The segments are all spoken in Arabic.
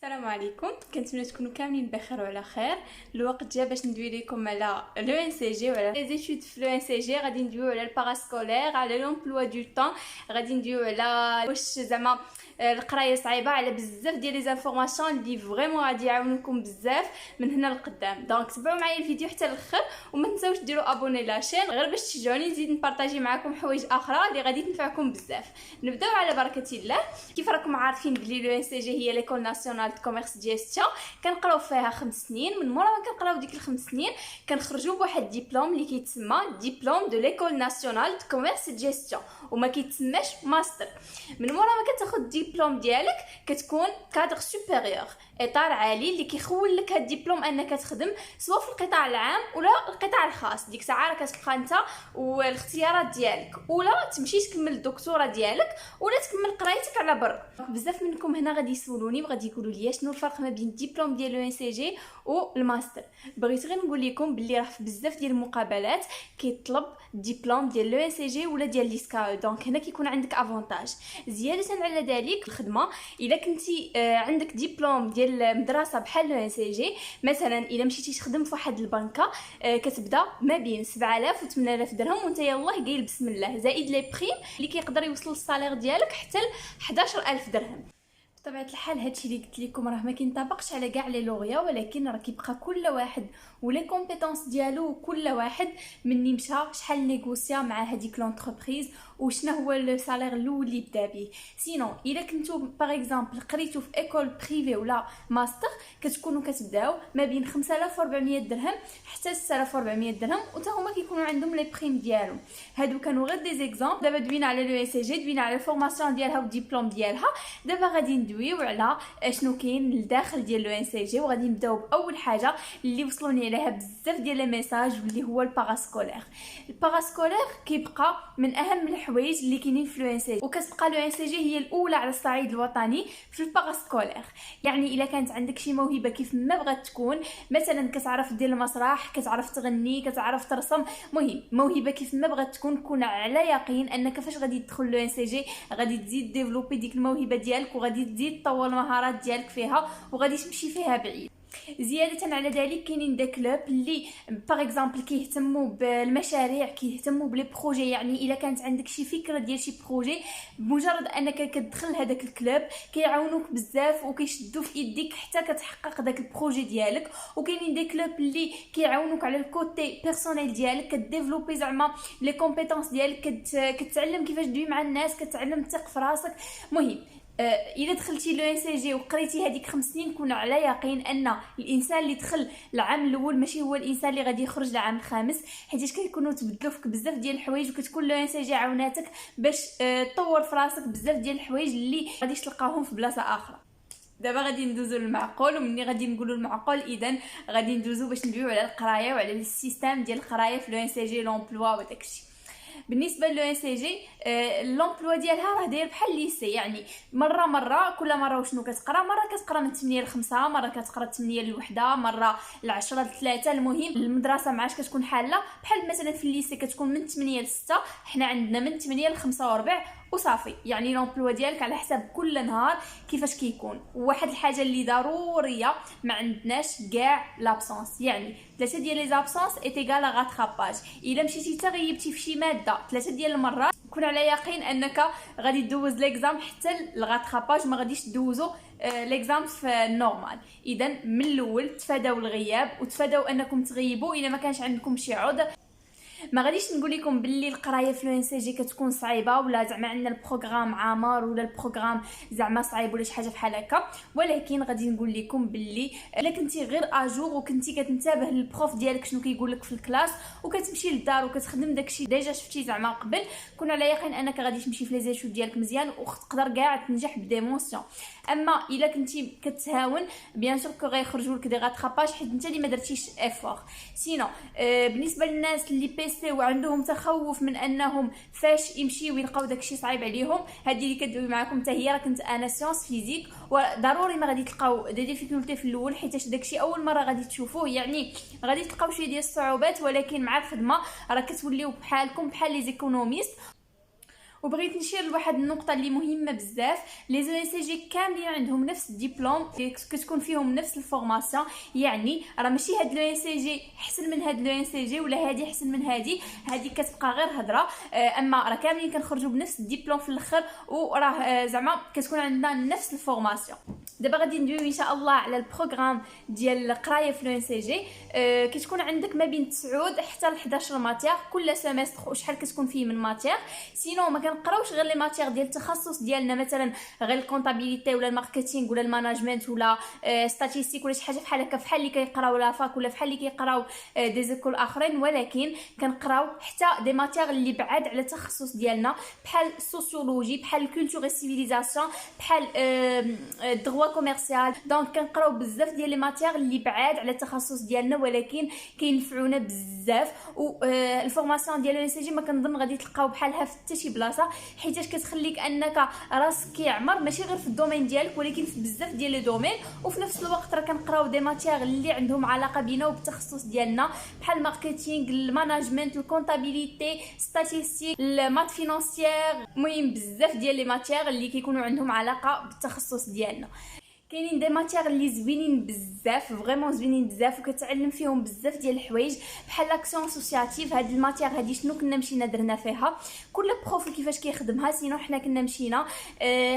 السلام عليكم، كنتمنى تكونوا كاملين بخير وعلى خير. الوقت جا باش ندوي لكم على لو ان سي جي وعلى لي زيتود في لو ان سي جي. غادي ندويو على الباراسكولير، على لومبلوا دو طون، غادي ندويو على واش زعما القرايه صعيبه، على بزاف ديال لي زانفورماسيون اللي فريمون غادي يعاونوكم بزاف من هنا لقدام. دونك تبعوا معايا الفيديو حتى الاخر وما تنساوش ديروا ابوني لاشين غير باش تشجعوني نزيد نبارطاجي معكم حوايج اخرى اللي غادي تنفعكم بزاف. نبداو على بركه الله. كيف راكم عارفين بلي لو ان سي جي هي ليكول ناسيونال دو كوميرس جيستيون، كنقراو فيها 5 سنين. من مورا ما كنقراو ديك ال5 سنين كنخرجوا بواحد الدبلوم اللي كيتسمى دبلوم دو ليكول ناسيونال دو كوميرس جيستيون وما كيتسماش ماستر. من مورا ما كتاخذ الدبلوم ديالك كتكون كادر سوبيريور، اطار عالي اللي كيخول لك هاد الدبلوم انك تخدم سواء في القطاع العام ولا القطاع الخاص. ديك الساعه راه كتبقى انت والاختيارات ديالك، ولا تمشي تكمل الدكتوراه ديالك ولا تكمل قرايتك على برا. بزاف منكم هنا غادي يسولوني وغادي يقولوا لي شنو الفرق ما بين الدبلوم ديال لو ان سي جي والماستر. بغيت غير نقول لكم باللي راه في بزاف ديال المقابلات كيطلب الدبلوم ديال لو ان سي جي ولا ديال ليسكا، دونك هنا كيكون عندك افونتاج. زياده على ذلك الخدمه، الا كنتي عندك دبلوم ديال مدرسه بحال لو ان سي جي، مثلا الا مشيتي تخدم في واحد البنكه كتبدا ما بين 7000 و 8000 درهم وانت يلاه قايل بسم الله، زائد لي بريم اللي كيقدر يوصل الصالير ديالك حتى ل 11000 درهم. بطبيعه الحال هادشي اللي قلت لكم راه ما كينطبقش على كاع لي لوريا، ولكن راه كيبقى كل واحد ولي كومبيتونس ديالو، وكل واحد مني مشى شحال نيغوسيا مع هذيك لونتربريز وشنو هو لو سالير الاول اللي بدا به. سينو الا كنتو باغ اكزامبل قريتو في ايكول بريفي ولا ماستر كتكونوا كتبداو ما بين 5400 درهم حتى 6400 درهم، وتا هما كيكونوا عندهم لي بريم ديالهم. هادو كانوا غير دي زيكزامبل. دابا دوينا على لو ان سي جي، دوينا على الفورماسيون ديالها والدبلوم ديالها. دابا غادي ندويو على شنو كاين لداخل ديال لو ان سي جي، وغادي نبداو باول حاجه اللي وصلوني عليها بزاف ديال لي ميساج واللي هو الباراسكولير. الباراسكولير كيبقى من اهم الحوايج اللي كاينين في لو ان سي جي، وكتبقى لو ان سي جي هي الاولى على الصعيد الوطني في الباراسكولير. يعني الا كانت عندك شي موهبه كيف ما بغات تكون، مثلا كتعرف دير المسرح، كتعرف تغني، كتعرف ترسم، مهم موهبه كيف ما بغات تكون، كون على يقين انك فاش غادي تدخل لو ان سي جي غادي تزيد ديفلوبي ديك الموهبه ديالك وغادي تزيد تطور المهارات ديالك فيها وغادي تمشي فيها بعيد. زياده على ذلك كاينين دي كلوب اللي باغ اكزامبل كيهتموا بالمشاريع، كيهتموا بلي بروجي. يعني الا كانت عندك شي فكره ديال شي بروجي، بمجرد انك كتدخل هذاك الكلوب كيعاونوك بزاف وكيشدوا في يديك حتى كتحقق داك البروجي ديالك. وكاينين دي كلوب اللي كيعاونوك على الكوتي بيرسونيل ديالك، كديفلوبي زعما لي كومبيتونس ديالك، كتعلم كيفاش تدوي مع الناس، كتعلم تثق في راسك. مهم الا دخلتي لو ان سي جي وقريتي هذيك 5 سنين كون على يقين ان الانسان اللي دخل العام الاول ماشي هو الانسان اللي غادي يخرج العام الخامس، حيت كيكونوا تبدلوا فيك بزاف ديال الحوايج، وكتكون لو ان سي جي عاوناتك باش تطور في راسك بزاف ديال الحوايج اللي غادي تلقاهم في بلاصه اخرى. دابا غادي ندوزو للمعقول، ومني غادي نقولوا المعقول اذا غادي ندوزو باش ندويو على القرايه وعلى السيستم ديال القرايه في لو ان سي جي، لومبلوا وداكشي. بالنسبه لو ان سي جي لومبلوا ديالها راه داير بحال ليسي، يعني مره كل مره وشنو كتقرا، مره كتقرا من 8 ل 5، مره كتقرا 8 ل 1، مره ل 10 ل 3. المهم المدرسه معاش كتكون حاله بحال مثلا في الليسي كتكون من 8 ل 6، حنا عندنا من 8 ل 45 وصافي. يعني لومبلوا ديالك على حساب كل نهار كيفاش كيكون. وواحد الحاجه اللي ضروريه ما عندناش كاع لابسونس، يعني 3 ديال لي زابسونس ايتيغال غاتراباج. الا مشيتي تغيبتي في شي ماده 3 ديال المرات كون على يقين انك غادي تدوز ليكزام حتى الغاتراباج، ما غاديش تدوزو ليكزام في النورمال. اذا من الاول تفاداو الغياب وتفاداو انكم تغيبوا الا ما كانش عندكم شي عذر. ما غاديش نقول لكم باللي القرايه في لو ان سي جي كتكون صعيبه ولا زعما عندنا البروغرام عامر ولا البروغرام زعما صعيب ولا شي حاجه بحال هكا، ولكن غادي نقول لكم باللي الا كنتي غير اجور وكنتي كتنتبه للبروف ديالك شنو كيقول لك في الكلاس وكتمشي للدار وكتخدم داكشي ديجا شفتي زعما قبل، كون على يقين انك غادي تمشي في لي زيتود ديالك مزيان وتقدر كاع تنجح بديمونسيون. اما الا كنتي كتهاون بيان سور كو غيخرجوا لك دي غاتراباج حيت انت اللي ما درتيش افور. سينو بالنسبه للناس اللي بيسي وعندهم تخوف من انهم فاش يمشيو يلقاو داكشي صعيب عليهم، هذه اللي كدوي معكم حتى هي. راه كنت انا سيونس فيزيك وضروري ما غادي تلقاو دي ديفيكولتي في الاول حيت داكشي اول مره غادي تشوفوه، يعني غادي تلقاو شويه ديال الصعوبات، ولكن مع الخدمه راه كتوليو بحالكم بحال لي زيكونوميست. وبغيت نشير لواحد النقطه اللي مهمه بزاف. لي زو ان سي جي كاملين عندهم نفس الدبلوم، كتكون فيهم نفس الفورماسيون. يعني راه ماشي هاد لو ان سي جي احسن من هاد لو ان سي جي ولا هادي احسن من هادي كتبقى غير هضره. اما راه كاملين كنخرجوا بنفس الدبلوم في الاخر، وراه زعما كتكون عندنا نفس الفورماسيون. دابا غادي ندويو ان شاء الله على البروغرام ديال القرايه في لو ان سي جي. كتكون عندك ما بين 9 حتى ل 11 ماتير كل سيمستر، وشحال كتكون فيه من ماتير. سينو ما كنقراوش غير لي ماتير ديال التخصص ديالنا، مثلا غير الكونطابيليتي ولا الماركتينغ ولا الماناجمنت ولا ستاتيستيك ولا شي حاجه بحال هكا، بحال اللي كيقراو لا فاك ولا بحال اللي كيقراو دي زيكول اخرين، ولكن كنقراو حتى دي ماتير اللي بعاد على التخصص ديالنا، بحال السوسيولوجي، بحال الكولتور اي سيفيليزاسيون، بحال الدغوا كوميرسيال. دونك كنقراو بزاف ديال لي ماتير اللي بعاد على التخصص ديالنا ولكن كينفعونا بزاف. والفورماسيون ديال ان سي جي ما كنظن غادي تلقاو بحالها في حتى شي بلاصه، حيت كتخليك انك راسك كيعمر ماشي غير في الدومين ديالك ولكن في بزاف ديال لي دومين. وفي نفس الوقت راه كنقراو دي ماتير اللي عندهم علاقه بينا وبالتخصص ديالنا، بحال الماركتينغ، الماناجمنت، الكونطابيليتي، ستاتيستيك، المات فينانسيير. المهم بزاف ديال لي ماتير اللي كيكونوا عندهم علاقه بالتخصص ديالنا. كاينين دي ماتير اللي زوينين بزاف، فريمون زوينين بزاف، وكتعلم فيهم بزاف ديال الحوايج، بحال لاكسيون اسوسياتيف. هاد الماتير هادي شنو كنا مشينا درنا فيها، كل بروف كيفاش كيخدمها. سينو حنا كنا مشينا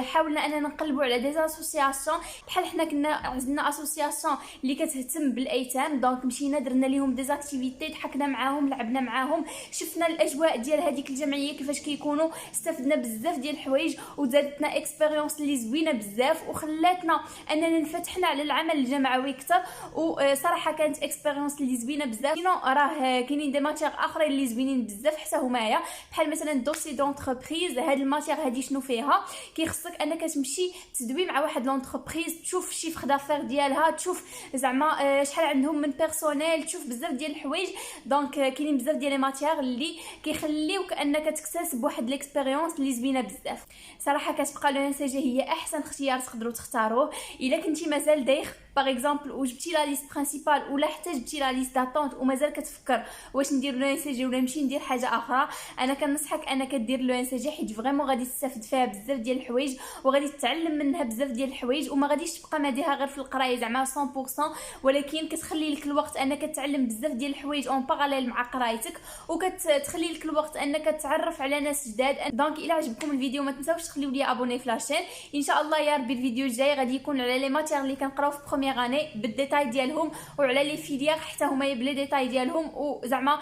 حاولنا اننا نقلبوا على دي اسوسياسيون، بحال حنا كنا عزلنا اسوسياسيون اللي كتهتم بالايتام، دونك مشينا درنا ليهم دي اكتيفيتي، ضحكنا معاهم، لعبنا معاهم، شفنا الاجواء ديال هذيك الجمعيه كيفاش كيكونوا، استفدنا بزاف ديال الحوايج وزادتنا اكسبيريونس اللي زوينه بزاف وخلاتنا اننا انفتحنا على العمل الجمعوي اكثر. وصراحه كانت اكسبيريونس اللي زوينه بزاف. سينو راه كاينين دي ماتير اخرين اللي زوينين بزاف حتى همايا، بحال مثلا دوسي دونتربريز. هاد الماتير هادي شنو فيها، كيخصك انك تمشي تدوي مع واحد لونتربريز، تشوف الشيفر دافير ديالها، تشوف زعما شحال عندهم من بيرسونيل، تشوف بزاف ديال الحوايج. دونك كاينين بزاف ديال لي ماتير اللي كيخليوك انك تكتسب واحد ليكسبيريونس اللي زوينه بزاف. صراحه كتبقى لو ان سي جي هي احسن اختيار تقدروا تختاروه الا كنتي مازال دايخ باغ اكزومبل وجبتي لا ليست برينسيبال ولا حتى جبتي لا ليست داتونت ومازال كتفكر واش ندير لو ان سي جي ولا نمشي ندير حاجه اخرى. انا كنصحك انك دير لو ان سي جي، حيت فريمون غادي تستافد فيها بزاف ديال الحوايج وغادي تتعلم منها بزاف ديال الحوايج، وما غاديش تبقى ماديها غير في القرايه زعما 100%، ولكن كتخلي لك الوقت انك تتعلم بزاف ديال الحوايج اون باراليل مع قرايتك، وكتخلي لك الوقت انك تتعرف على ناس جداد. دونك الى عجبكم الفيديو ما تنساوش تخليو لي ابوني في لاشين. ان شاء الله يا ربي الفيديو الجاي غادي يكون على لي ماتير اللي كنقراو في بروميير اني بالديتاي ديالهم، وعلى لي فيليير حتى هما بلي ديتاي ديالهم، وزعما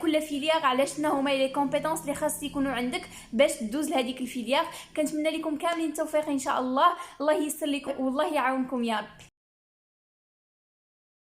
كل فيليير على شنو هما لي كومبيتونس اللي خاص يكونوا عندك باش تدوز لهذيك الفيليير. كنتمنى لكم كاملين التوفيق ان شاء الله. الله ييسر لكم والله يعاونكم يا ربي.